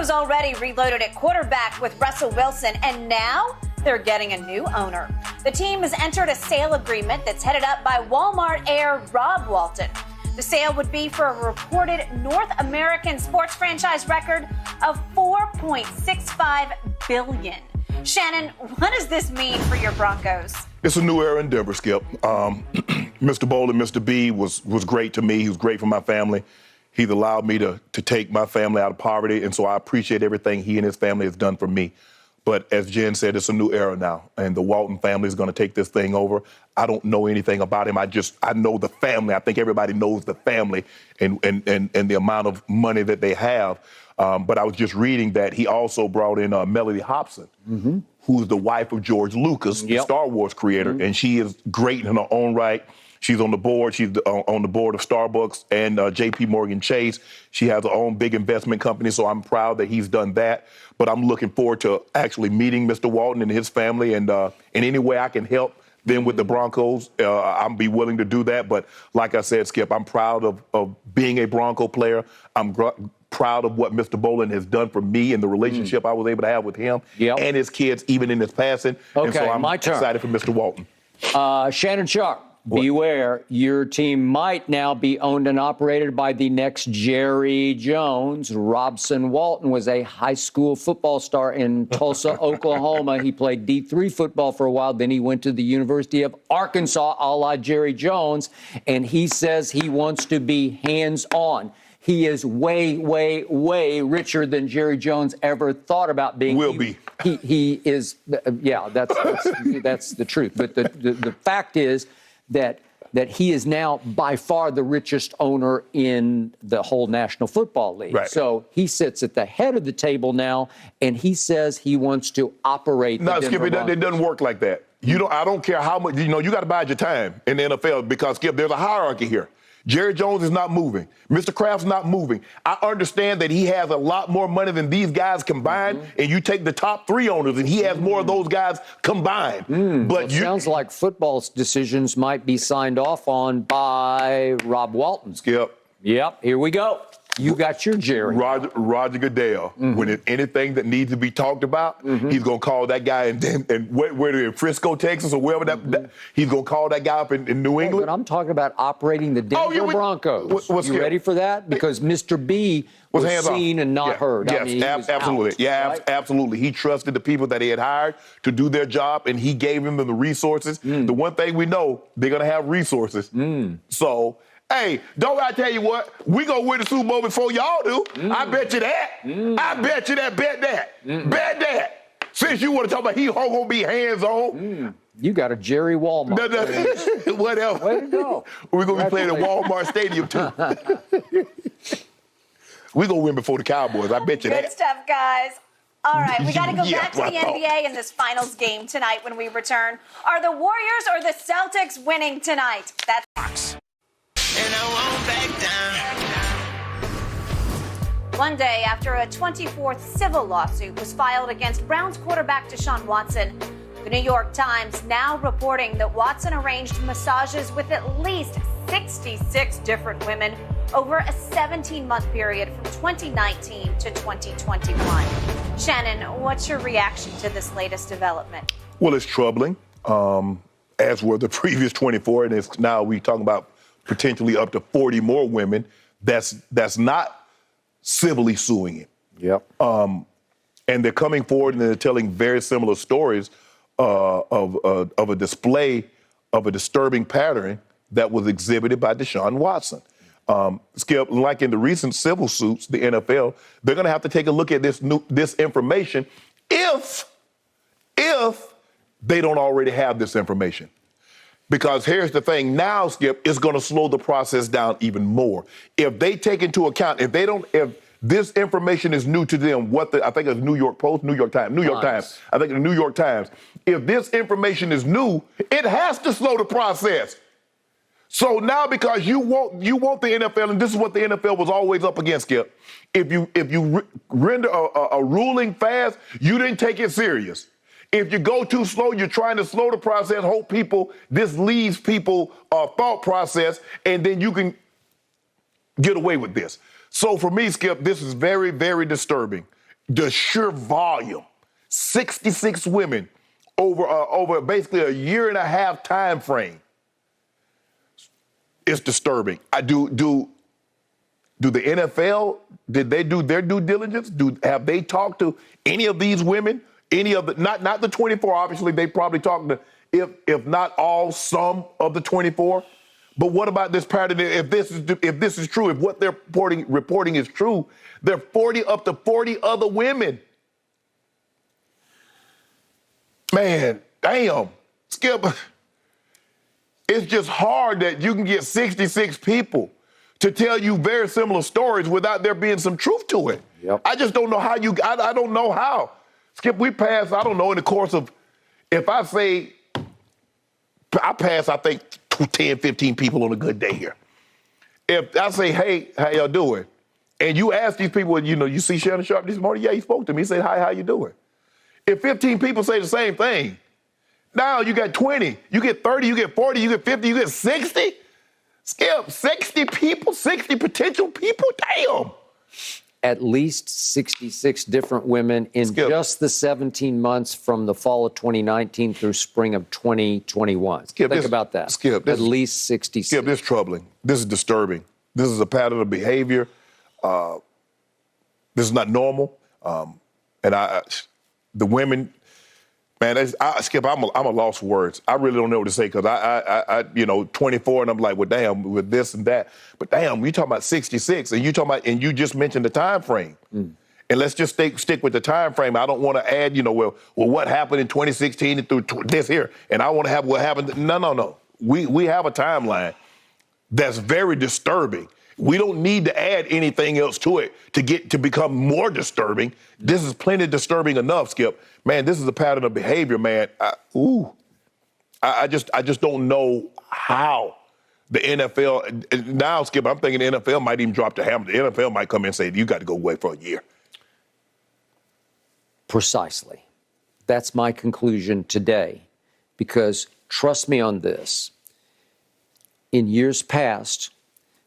Broncos already reloaded at quarterback with Russell Wilson, and now they're getting a new owner. The team has entered a sale agreement that's headed up by Walmart heir Rob Walton. The sale would be for a reported North American sports franchise record of $4.65 billion. Shannon, what does this mean for your Broncos? It's a new era endeavor, Skip. Mr. Bowlen, Mr. B was great to me. He was great for my family. He's allowed me to take my family out of poverty, and so I appreciate everything he and his family has done for me. But as Jen said, it's a new era now, and the Walton family is going to take this thing over. I don't know anything about him. I know the family. I think everybody knows the family and the amount of money that they have. But I was just reading that he also brought in Melody Hobson, who's the wife of George Lucas, the Star Wars creator, and she is great in her own right. She's on the board. She's on the board of Starbucks and J.P. Morgan Chase. She has her own big investment company, so I'm proud that he's done that. But I'm looking forward to actually meeting Mr. Walton and his family, and in any way I can help them with the Broncos, I'll be willing to do that. But like I said, Skip, I'm proud of being a Bronco player. I'm proud of what Mr. Bowlen has done for me and the relationship I was able to have with him and his kids, even in his passing. Okay, and so I'm excited for Mr. Walton. Shannon Sharp. Beware, your team might now be owned and operated by the next Jerry Jones. Robson Walton was a high school football star in Tulsa, Oklahoma. He played D3 football for a while. Then he went to the University of Arkansas, a la Jerry Jones, and he says he wants to be hands-on. He is way, way, way richer than Jerry Jones ever thought about being. He is, yeah, that's the truth. But the fact is that he is now by far the richest owner in the whole National Football League. Right. So he sits at the head of the table now, and he says he wants to operate. No, Skip, it doesn't work like that. I don't care how much. You got to bide your time in the NFL because, Skip, there's a hierarchy here. Jerry Jones is not moving. Mr. Kraft's not moving. I understand that he has a lot more money than these guys combined, and you take the top three owners, and he has more of those guys combined. But it sounds like football decisions might be signed off on by Rob Walton. Skip. Yep, here we go. You got your Jerry. Roger Goodell. When it's anything that needs to be talked about, he's going to call that guy in where in Frisco, Texas, or wherever that he's going to call that guy up in New England. But I'm talking about operating the Denver Broncos. You ready for that? Because Mr. B was seen and not heard. Yes, I mean, absolutely. Out, right? Absolutely. He trusted the people that he had hired to do their job, and he gave them the resources. The one thing we know, they're going to have resources. So, hey, don't I tell you what? We gonna win the Super Bowl before y'all do. I bet you that. I bet you that. Bet that. Bet that. Since you want to talk about gonna be hands-on. You got a Jerry Walmart. Whatever. Way to go. We're gonna be playing at Walmart Stadium too. We're gonna win before the Cowboys. I bet you that. Good stuff, guys. All right, we got to go back to the NBA in this finals game tonight when we return. Are the Warriors or the Celtics winning tonight? That's Fox. And I won't back down. One day after a 24th civil lawsuit was filed against Browns quarterback Deshaun Watson, the New York Times now reporting that Watson arranged massages with at least 66 different women over a 17-month period from 2019 to 2021. Shannon, what's your reaction to this latest development? Well, it's troubling, as were the previous 24, and it's now we're talking about potentially up to 40 more women that's not civilly suing him. Yep. And they're coming forward and they're telling very similar stories of a display of a disturbing pattern that was exhibited by Deshaun Watson. Skip, like in the recent civil suits, the NFL, they're going to have to take a look at this information if they don't already have this information. Because here's the thing, now, Skip, it's going to slow the process down even more. If they take into account, if this information is new to them, I think it's New York Times. I think the New York Times. If this information is new, it has to slow the process. So now, because you want the NFL, and this is what the NFL was always up against, Skip. If you render a ruling fast, you didn't take it serious. If you go too slow, you're trying to slow the process, this leaves people a thought process, and then you can get away with this. So for me, Skip, this is very, very disturbing. the sheer volume, 66 women over basically a year and a half time frame, it's disturbing. Do the NFL, did they do their due diligence? Have they talked to any of these women? Any of the, not the 24, obviously, they probably talked to, if not all, some of the 24. But what about this pattern? If this is true, if what they're reporting is true, there are up to 40 other women. Man, damn, Skip, it's just hard that you can get 66 people to tell you very similar stories without there being some truth to it. Yep. I just don't know how I don't know how. Skip, we pass, I don't know, in the course of, if I say, I pass, I think, 10, 15 people on a good day here. If I say, hey, how y'all doing? And you ask these people, you see Shannon Sharp this morning? Yeah, he spoke to me. He said, hi, how you doing? If 15 people say the same thing, now you got 20, you get 30, you get 40, you get 50, you get 60? Skip, 60 people, 60 potential people? Damn. At least 66 different women in Skip. Just the 17 months from the fall of 2019 through spring of 2021. Skip, Think about that. Skip, at least 66. Skip, this is troubling. This is disturbing. This is a pattern of behavior. This is not normal. And the women, man, Skip, I'm a loss for words. I really don't know what to say because I 24 and I'm like, well, damn, with this and that. But damn, you talking about 66 and you just mentioned the time frame. And let's just stick with the time frame. I don't want to add, well, what happened in 2016 and through this here. And I want to have what happened. No. We have a timeline that's very disturbing. We don't need to add anything else to it to become more disturbing. This is plenty disturbing enough, Skip. Man, this is a pattern of behavior, man. I just don't know how the NFL, now, Skip, I'm thinking the NFL might even drop the hammer. The NFL might come in and say, you got to go away for a year. Precisely. That's my conclusion today. Because trust me on this, in years past,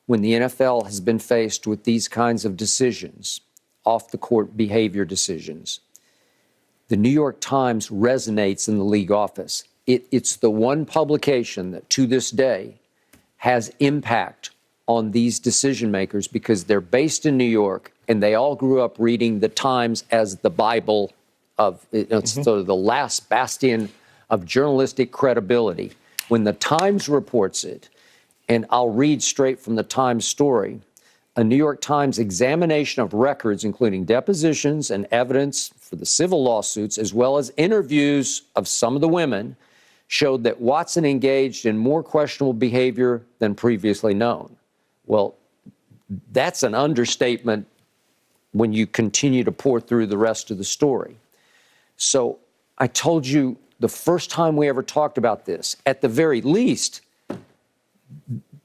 when the NFL has been faced with these kinds of decisions, off-the-court behavior decisions, the New York Times resonates in the league office. It's the one publication that, to this day, has impact on these decision makers because they're based in New York and they all grew up reading the Times as the Bible of, it's sort of the last bastion of journalistic credibility. When the Times reports it, and I'll read straight from the Times story, a New York Times examination of records, including depositions and evidence for the civil lawsuits, as well as interviews of some of the women, showed that Watson engaged in more questionable behavior than previously known. Well, that's an understatement when you continue to pour through the rest of the story. So I told you the first time we ever talked about this, at the very least,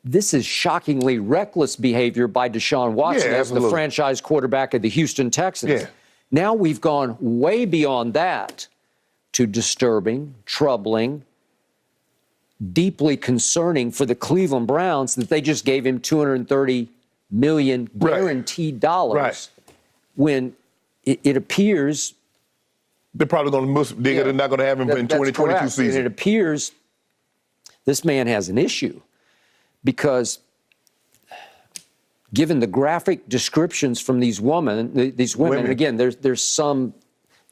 this is shockingly reckless behavior by Deshaun Watson as the franchise quarterback of the Houston Texans. Yeah. Now we've gone way beyond that to disturbing, troubling, deeply concerning for the Cleveland Browns that they just gave him $230 million guaranteed dollars when it appears they're probably going to they're not going to have him in 2022 season. And it appears this man has an issue because given the graphic descriptions from these women, and again, there's some,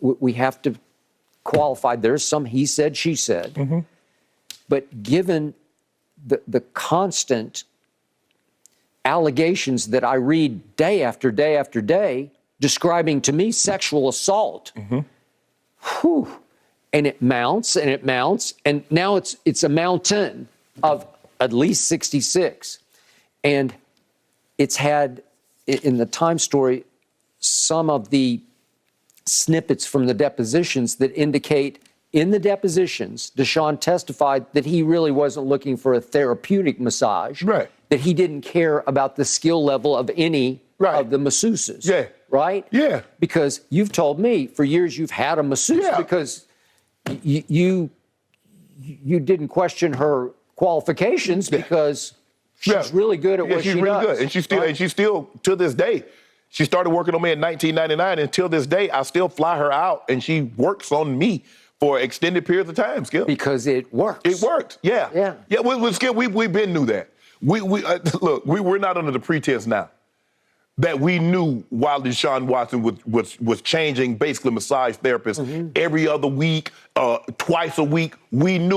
we have to qualify, there's some he said, she said, but given the constant allegations that I read day after day after day describing to me sexual assault, and it mounts and it mounts, and now it's a mountain of at least 66. And it's had, in the Times story, some of the snippets from the depositions that indicate in the depositions, Deshaun testified that he really wasn't looking for a therapeutic massage, that he didn't care about the skill level of any of the masseuses. Right? Yeah. Because you've told me for years you've had a masseuse because you didn't question her qualifications because she's really good at what she does. Good. And she's still to this day, She started working on me in 1999. Until this day, I still fly her out, and she works on me for extended periods of time, Skip. Because it works. It worked, yeah. Yeah. Yeah, Skip, we've been knew that. Look, we're not under the pretense now that we knew while Deshaun Watson was changing basically massage therapists every other week, twice a week. We knew